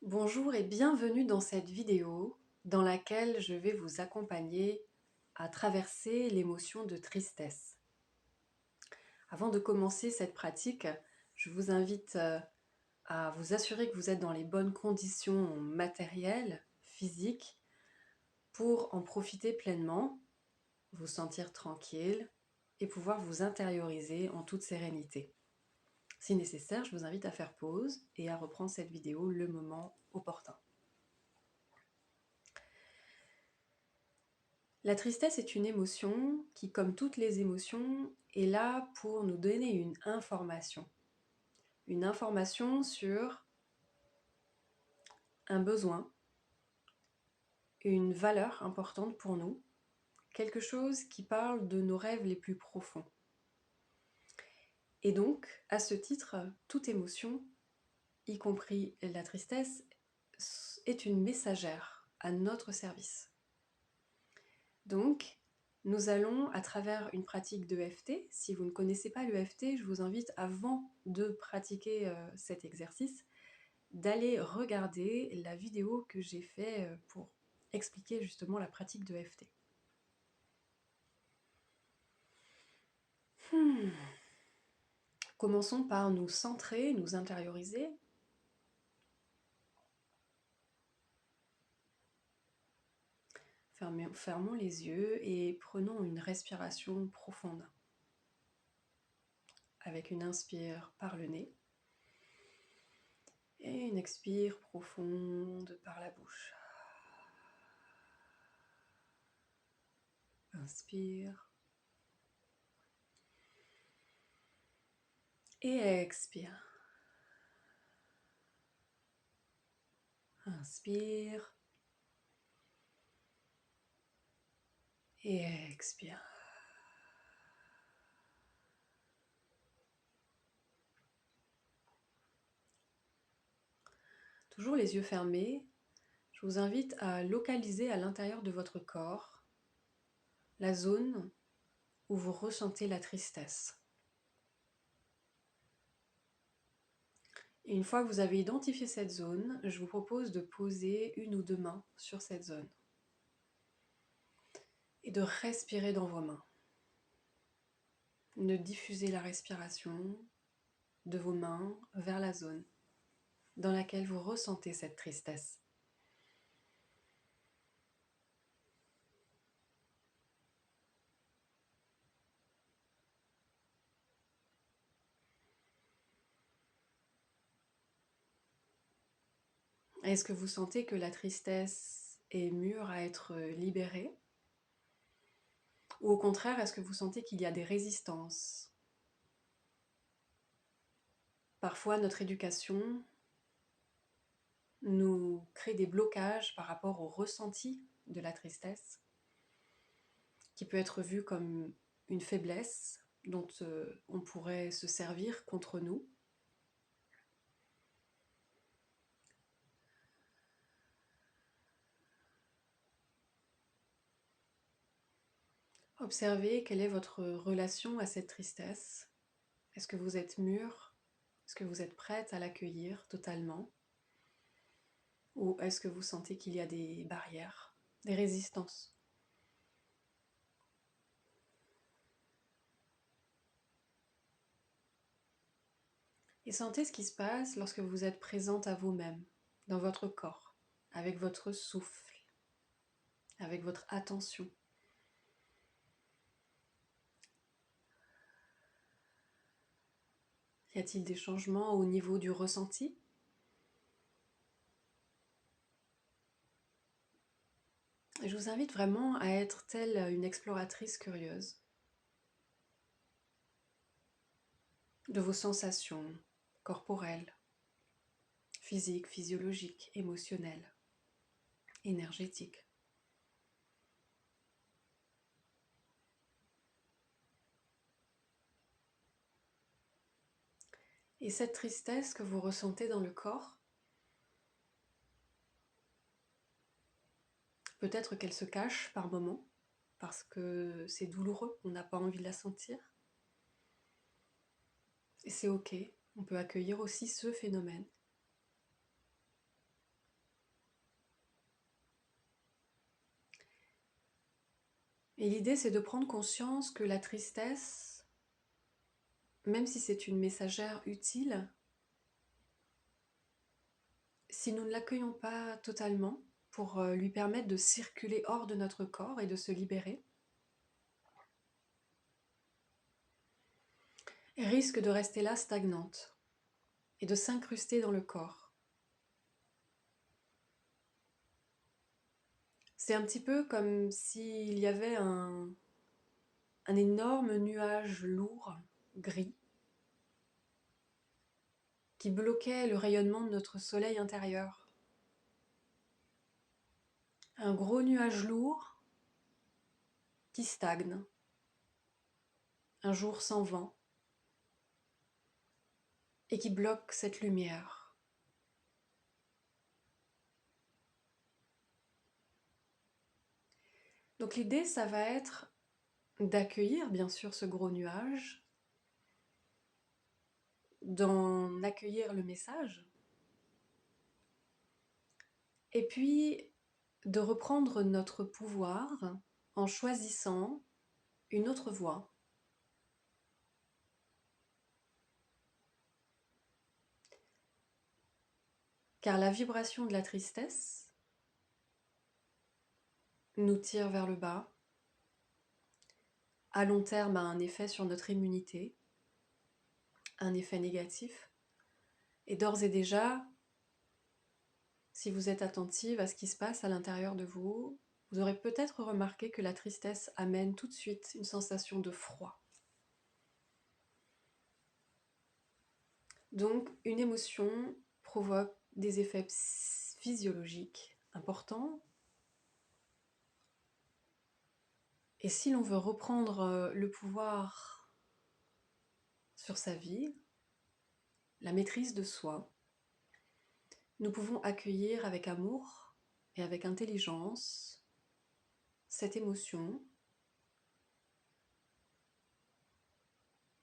Bonjour et bienvenue dans cette vidéo dans laquelle je vais vous accompagner à traverser l'émotion de tristesse. Avant de commencer cette pratique, je vous invite à vous assurer que vous êtes dans les bonnes conditions matérielles, physiques, pour en profiter pleinement, vous sentir tranquille et pouvoir vous intérioriser en toute sérénité. Si nécessaire, je vous invite à faire pause et à reprendre cette vidéo le moment opportun. La tristesse est une émotion qui, comme toutes les émotions, est là pour nous donner une information. Une information sur un besoin, une valeur importante pour nous, quelque chose qui parle de nos rêves les plus profonds. Et donc, à ce titre, toute émotion, y compris la tristesse, est une messagère à notre service. Donc, nous allons, à travers une pratique d'EFT, si vous ne connaissez pas l'EFT, je vous invite, avant de pratiquer cet exercice, d'aller regarder la vidéo que j'ai faite pour expliquer justement la pratique d'EFT. Commençons par nous centrer, nous intérioriser. Fermons les yeux et prenons une respiration profonde. Avec une inspire par le nez et une expire profonde par la bouche. Inspire et expire. Inspire et expire. Toujours les yeux fermés, je vous invite à localiser à l'intérieur de votre corps la zone où vous ressentez la tristesse. Et une fois que vous avez identifié cette zone, je vous propose de poser une ou deux mains sur cette zone et de respirer dans vos mains. De diffuser la respiration de vos mains vers la zone dans laquelle vous ressentez cette tristesse. Est-ce que vous sentez que la tristesse est mûre à être libérée? Ou au contraire, est-ce que vous sentez qu'il y a des résistances? Parfois, notre éducation nous crée des blocages par rapport au ressenti de la tristesse, qui peut être vu comme une faiblesse dont on pourrait se servir contre nous. Observez quelle est votre relation à cette tristesse. Est-ce que vous êtes mûr? Est-ce que vous êtes prête à l'accueillir totalement? Ou est-ce que vous sentez qu'il y a des barrières, des résistances? Et sentez ce qui se passe lorsque vous êtes présente à vous-même, dans votre corps, avec votre souffle, avec votre attention. Y a-t-il des changements au niveau du ressenti? Et je vous invite vraiment à être telle une exploratrice curieuse de vos sensations corporelles, physiques, physiologiques, émotionnelles, énergétiques. Et cette tristesse que vous ressentez dans le corps, peut-être qu'elle se cache par moments, parce que c'est douloureux, on n'a pas envie de la sentir. Et c'est ok, on peut accueillir aussi ce phénomène. Et l'idée, c'est de prendre conscience que la tristesse, même si c'est une messagère utile, si nous ne l'accueillons pas totalement pour lui permettre de circuler hors de notre corps et de se libérer, elle risque de rester là stagnante et de s'incruster dans le corps. C'est un petit peu comme s'il y avait un énorme nuage lourd, gris, qui bloquait le rayonnement de notre soleil intérieur. Un gros nuage lourd qui stagne, un jour sans vent, et qui bloque cette lumière. Donc l'idée, ça va être d'accueillir bien sûr ce gros nuage, d'en accueillir le message, et puis de reprendre notre pouvoir en choisissant une autre voie. Car la vibration de la tristesse nous tire vers le bas, à long terme a un effet sur notre immunité, un effet négatif, et d'ores et déjà, si vous êtes attentive à ce qui se passe à l'intérieur de vous, vous aurez peut-être remarqué que la tristesse amène tout de suite une sensation de froid. Donc, une émotion provoque des effets physiologiques importants. Et si l'on veut reprendre le pouvoir sur sa vie, la maîtrise de soi, nous pouvons accueillir avec amour et avec intelligence cette émotion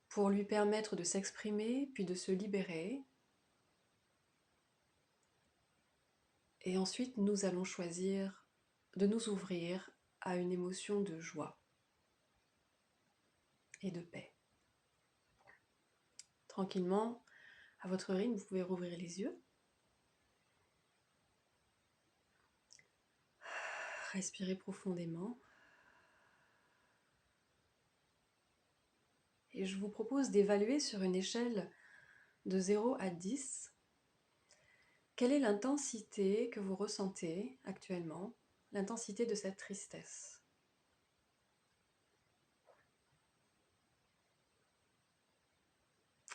pour lui permettre de s'exprimer puis de se libérer. Et ensuite, nous allons choisir de nous ouvrir à une émotion de joie et de paix. Tranquillement, à votre rythme, vous pouvez rouvrir les yeux. Respirez profondément. Et je vous propose d'évaluer sur une échelle de 0 à 10 quelle est l'intensité que vous ressentez actuellement, l'intensité de cette tristesse.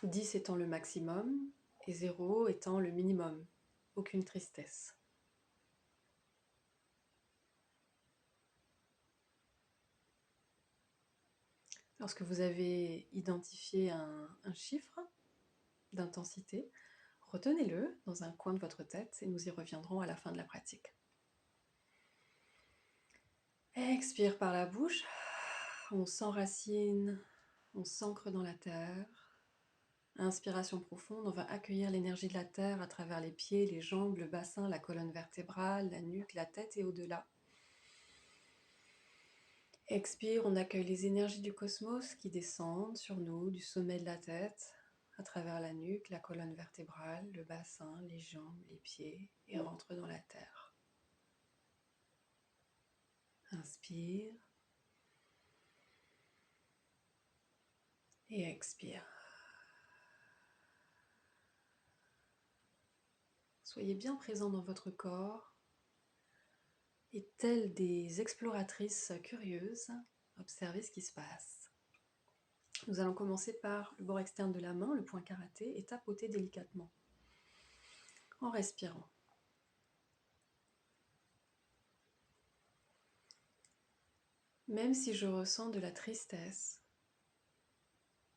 10 étant le maximum et 0 étant le minimum, aucune tristesse. Lorsque vous avez identifié un chiffre d'intensité, retenez-le dans un coin de votre tête et nous y reviendrons à la fin de la pratique. Expire par la bouche, on s'enracine, on s'ancre dans la terre. Inspiration profonde, on va accueillir l'énergie de la terre à travers les pieds, les jambes, le bassin, la colonne vertébrale, la nuque, la tête et au-delà. Expire, on accueille les énergies du cosmos qui descendent sur nous du sommet de la tête, à travers la nuque, la colonne vertébrale, le bassin, les jambes, les pieds, et rentrent dans la terre. Inspire et expire. Soyez bien présent dans votre corps et telles des exploratrices curieuses, observez ce qui se passe. Nous allons commencer par le bord externe de la main, le poing karaté, et tapoter délicatement en respirant. Même si je ressens de la tristesse,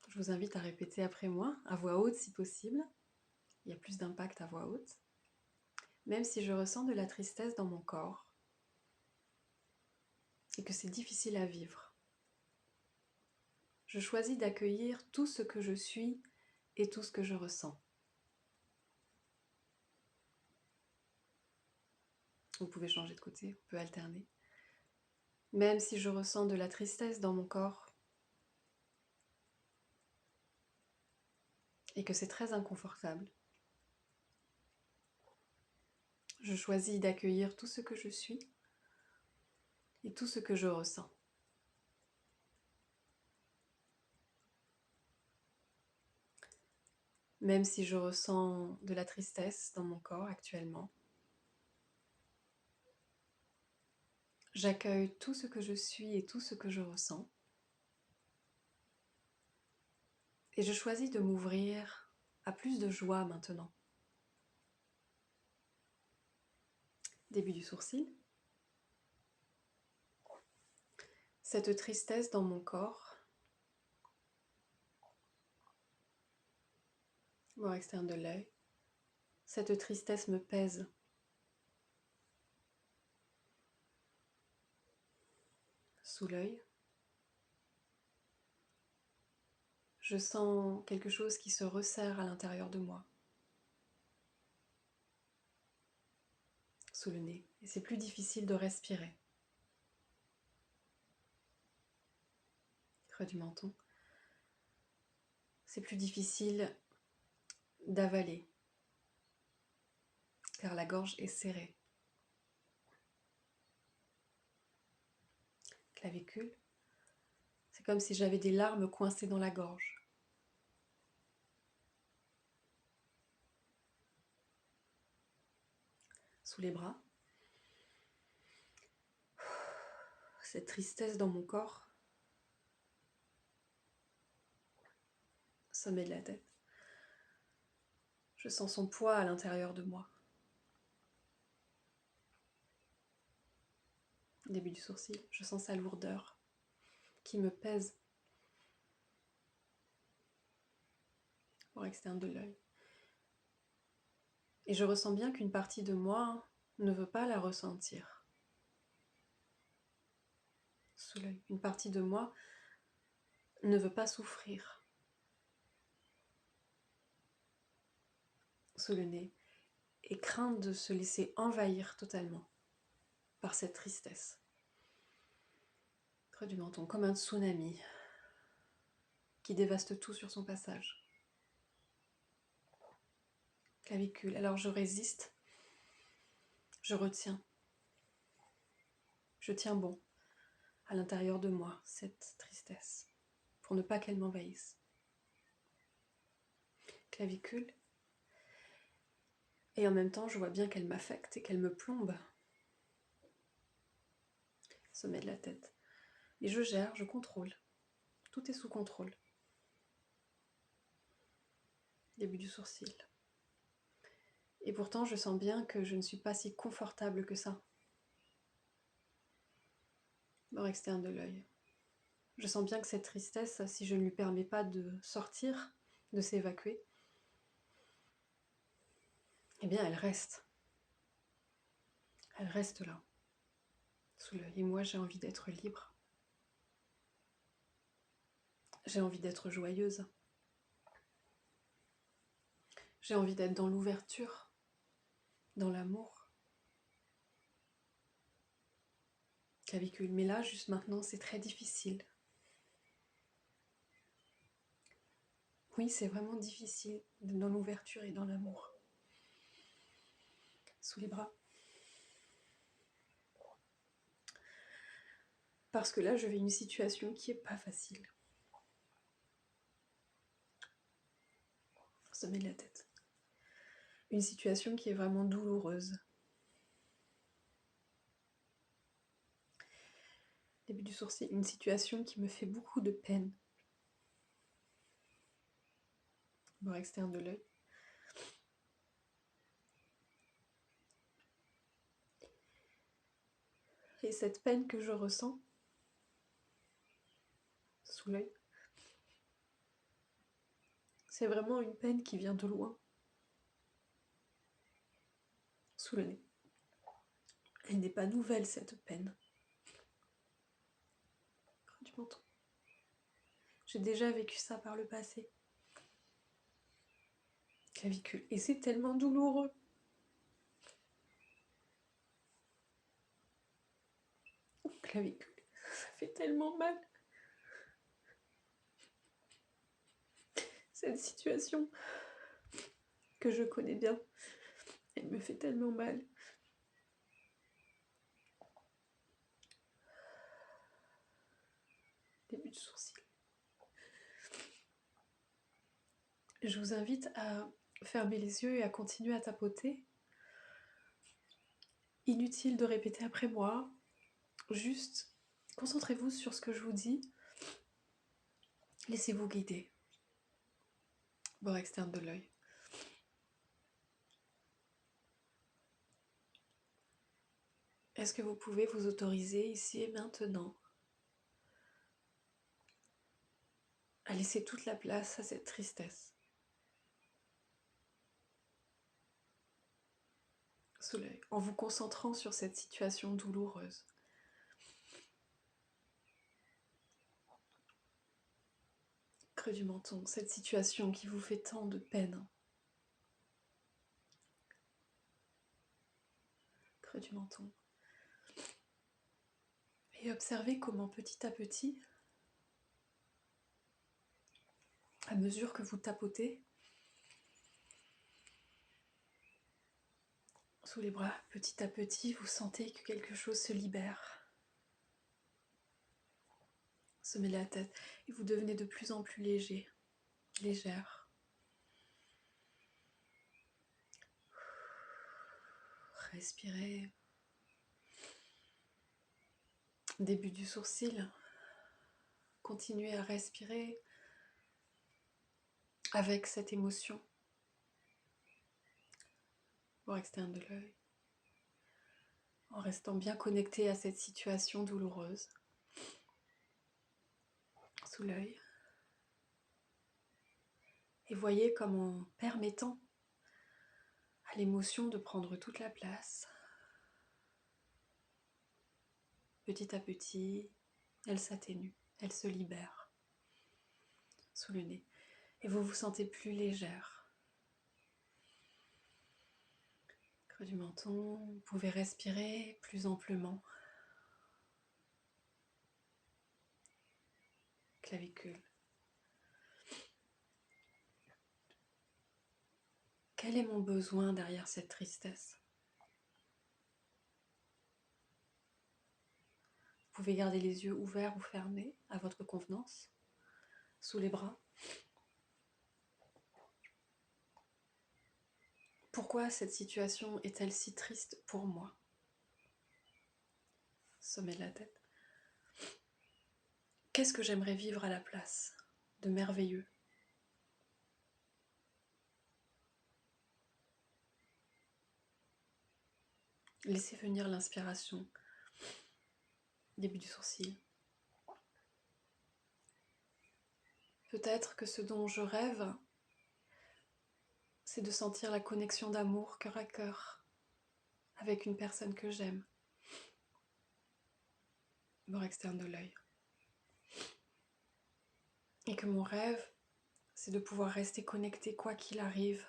je vous invite à répéter après moi, à voix haute si possible. Il y a plus d'impact à voix haute. Même si je ressens de la tristesse dans mon corps et que c'est difficile à vivre, je choisis d'accueillir tout ce que je suis et tout ce que je ressens. Vous pouvez changer de côté, vous pouvez alterner. Même si je ressens de la tristesse dans mon corps et que c'est très inconfortable, je choisis d'accueillir tout ce que je suis et tout ce que je ressens. Même si je ressens de la tristesse dans mon corps actuellement, j'accueille tout ce que je suis et tout ce que je ressens. Et je choisis de m'ouvrir à plus de joie maintenant. Début du sourcil. Cette tristesse dans mon corps, bord externe de l'œil. Cette tristesse me pèse. Sous l'œil. Je sens quelque chose qui se resserre à l'intérieur de moi. Sous le nez. Et c'est plus difficile de respirer. Creux du menton. C'est plus difficile d'avaler, car la gorge est serrée. Clavicule. C'est comme si j'avais des larmes coincées dans la gorge. Sous les bras. Cette tristesse dans mon corps. Sommet de la tête. Je sens son poids à l'intérieur de moi. Début du sourcil, je sens sa lourdeur qui me pèse. Bord externe de l'œil. Et je ressens bien qu'une partie de moi ne veut pas la ressentir. Sous l'œil, une partie de moi ne veut pas souffrir. Sous le nez, et craint de se laisser envahir totalement par cette tristesse. Creux du menton, comme un tsunami qui dévaste tout sur son passage. Clavicule, alors je résiste, je retiens, je tiens bon à l'intérieur de moi cette tristesse pour ne pas qu'elle m'envahisse. Clavicule, et en même temps je vois bien qu'elle m'affecte et qu'elle me plombe. Sommet de la tête. Et je gère, je contrôle. Tout est sous contrôle. Début du sourcil. Et pourtant, je sens bien que je ne suis pas si confortable que ça. Bord externe de l'œil. Je sens bien que cette tristesse, si je ne lui permets pas de sortir, de s'évacuer, eh bien, elle reste. Elle reste là, sous l'œil. Et moi, j'ai envie d'être libre. J'ai envie d'être joyeuse. J'ai envie d'être dans l'ouverture, dans l'amour. Clavicule. Mais là, juste maintenant, c'est très difficile. Oui, c'est vraiment difficile d'être dans l'ouverture et dans l'amour. Sous les bras. Parce que là, je vis une situation qui n'est pas facile. Sommet de la tête. Une situation qui est vraiment douloureuse. Début du sourcil, une situation qui me fait beaucoup de peine. Bord externe de l'œil. Et cette peine que je ressens, sous l'œil, c'est vraiment une peine qui vient de loin. Sous le nez. Elle n'est pas nouvelle, cette peine. Creux du menton. J'ai déjà vécu ça par le passé. Clavicule. Et c'est tellement douloureux. Clavicule. fait tellement mal. Cette situation que je connais bien, elle me fait tellement mal. Début de sourcil. Je vous invite à fermer les yeux et à continuer à tapoter. Inutile de répéter après moi, juste concentrez-vous sur ce que je vous dis. Laissez-vous guider. Bord externe de l'œil. Est-ce que vous pouvez vous autoriser ici et maintenant à laisser toute la place à cette tristesse sous l'œil, en vous concentrant sur cette situation douloureuse? Creux du menton, cette situation qui vous fait tant de peine. Creux du menton. Et observez comment petit à petit, à mesure que vous tapotez sous les bras, petit à petit, vous sentez que quelque chose se libère, se mêle à la tête, et vous devenez de plus en plus léger, légère. Respirez. Début du sourcil. Continuez à respirer avec cette émotion. Bord externe de l'œil. En restant bien connecté à cette situation douloureuse. Sous l'œil. Et voyez comme en permettant à l'émotion de prendre toute la place, petit à petit, elle s'atténue, elle se libère sous le nez. Et vous vous sentez plus légère. Creux du menton, vous pouvez respirer plus amplement. Clavicule. Quel est mon besoin derrière cette tristesse? Vous pouvez garder les yeux ouverts ou fermés à votre convenance, sous les bras. Pourquoi cette situation est-elle si triste pour moi? Sommet de la tête. Qu'est-ce que j'aimerais vivre à la place de merveilleux? Laissez venir l'inspiration. Début du sourcil. Peut-être que ce dont je rêve, c'est de sentir la connexion d'amour cœur à cœur avec une personne que j'aime. Bord externe de l'œil. Et que mon rêve, c'est de pouvoir rester connecté quoi qu'il arrive.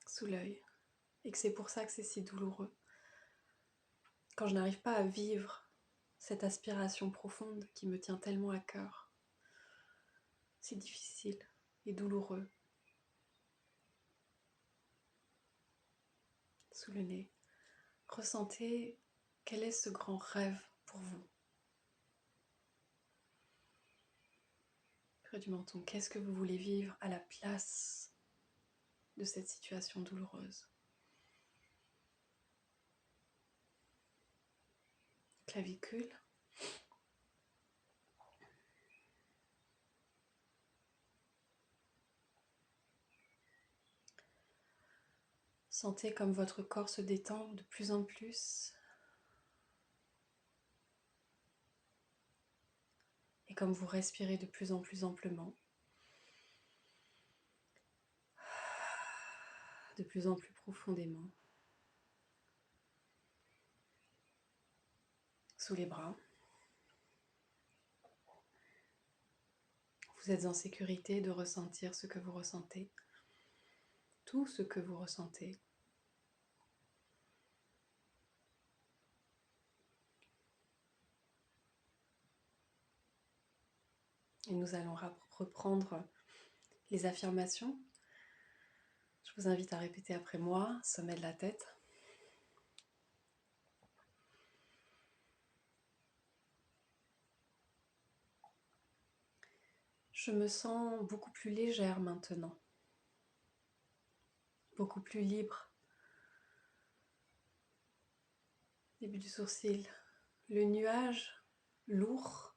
Sous l'œil. Et que c'est pour ça que c'est si douloureux. Quand je n'arrive pas à vivre cette aspiration profonde qui me tient tellement à cœur, c'est difficile et douloureux. Sous le nez. Ressentez quel est ce grand rêve pour vous. Creux du menton, qu'est-ce que vous voulez vivre à la place de cette situation douloureuse? Clavicule. Sentez comme votre corps se détend de plus en plus. Et comme vous respirez de plus en plus amplement. De plus en plus profondément. Sous les bras. Vous êtes en sécurité de ressentir ce que vous ressentez. Tout ce que vous ressentez. Et nous allons reprendre les affirmations. Je vous invite à répéter après moi, sommet de la tête. Je me sens beaucoup plus légère maintenant, beaucoup plus libre. Début du sourcil, le nuage lourd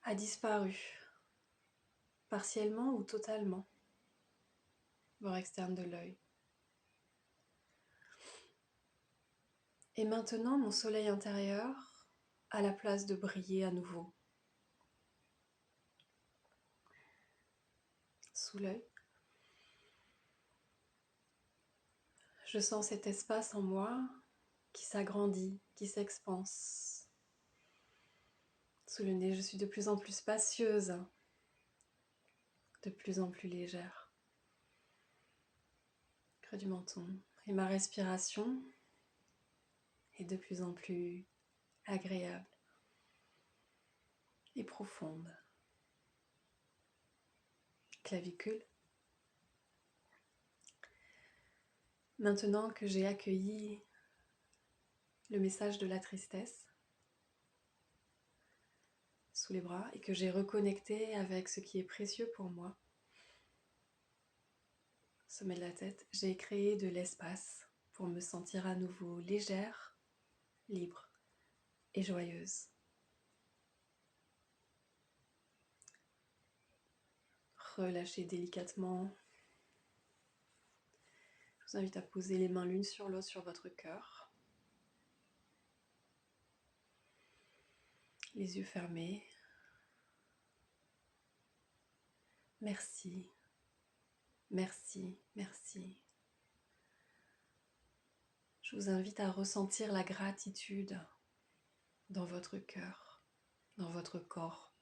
a disparu, partiellement ou totalement, bord externe de l'œil. Et maintenant, mon soleil intérieur a la place de briller à nouveau. Sous l'œil, je sens cet espace en moi qui s'agrandit, qui s'expanse. Sous le nez, je suis de plus en plus spacieuse, de plus en plus légère. Creux du menton. Et ma respiration est de plus en plus agréable et profonde. Clavicule. Maintenant que j'ai accueilli le message de la tristesse sous les bras et que j'ai reconnecté avec ce qui est précieux pour moi, sommet de la tête, j'ai créé de l'espace pour me sentir à nouveau légère, libre et joyeuse. Relâchez délicatement. Je vous invite à poser les mains l'une sur l'autre sur votre cœur. Les yeux fermés. Merci, merci, merci. Je vous invite à ressentir la gratitude dans votre cœur, dans votre corps.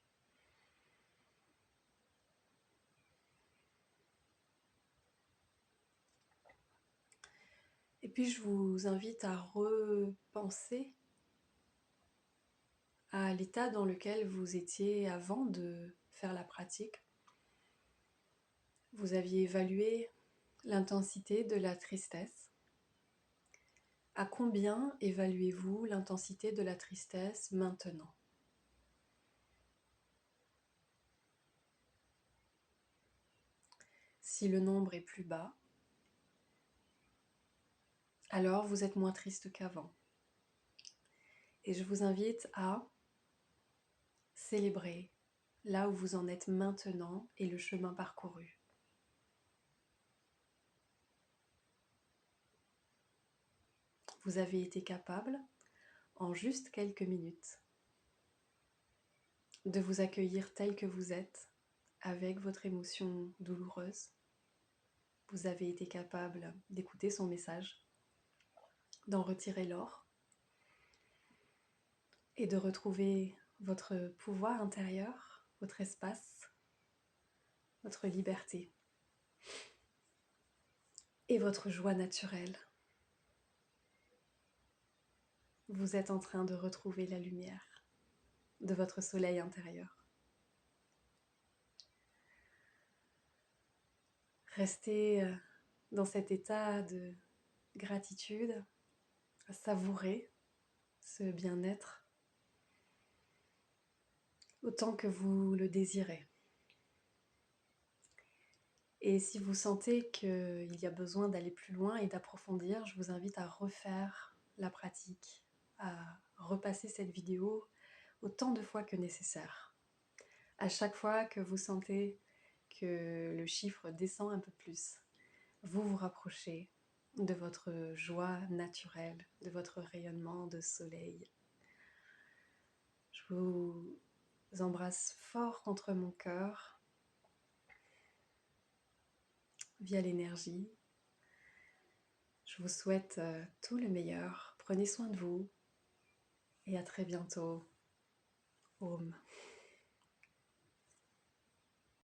Et puis je vous invite à repenser à l'état dans lequel vous étiez avant de faire la pratique. Vous aviez évalué l'intensité de la tristesse. À combien évaluez-vous l'intensité de la tristesse maintenant ? Si le nombre est plus bas, alors vous êtes moins triste qu'avant. Et je vous invite à célébrer là où vous en êtes maintenant et le chemin parcouru. Vous avez été capable, en juste quelques minutes, de vous accueillir tel que vous êtes, avec votre émotion douloureuse. Vous avez été capable d'écouter son message, d'en retirer l'or et de retrouver votre pouvoir intérieur, votre espace, votre liberté et votre joie naturelle. Vous êtes en train de retrouver la lumière de votre soleil intérieur. Restez dans cet état de gratitude, à savourer ce bien-être autant que vous le désirez. Et si vous sentez qu'il y a besoin d'aller plus loin et d'approfondir, je vous invite à refaire la pratique, à repasser cette vidéo autant de fois que nécessaire. À chaque fois que vous sentez que le chiffre descend un peu plus, vous vous rapprochez de votre joie naturelle, de votre rayonnement de soleil. Je vous embrasse fort contre mon cœur via l'énergie. Je vous souhaite tout le meilleur. Prenez soin de vous et à très bientôt. Om.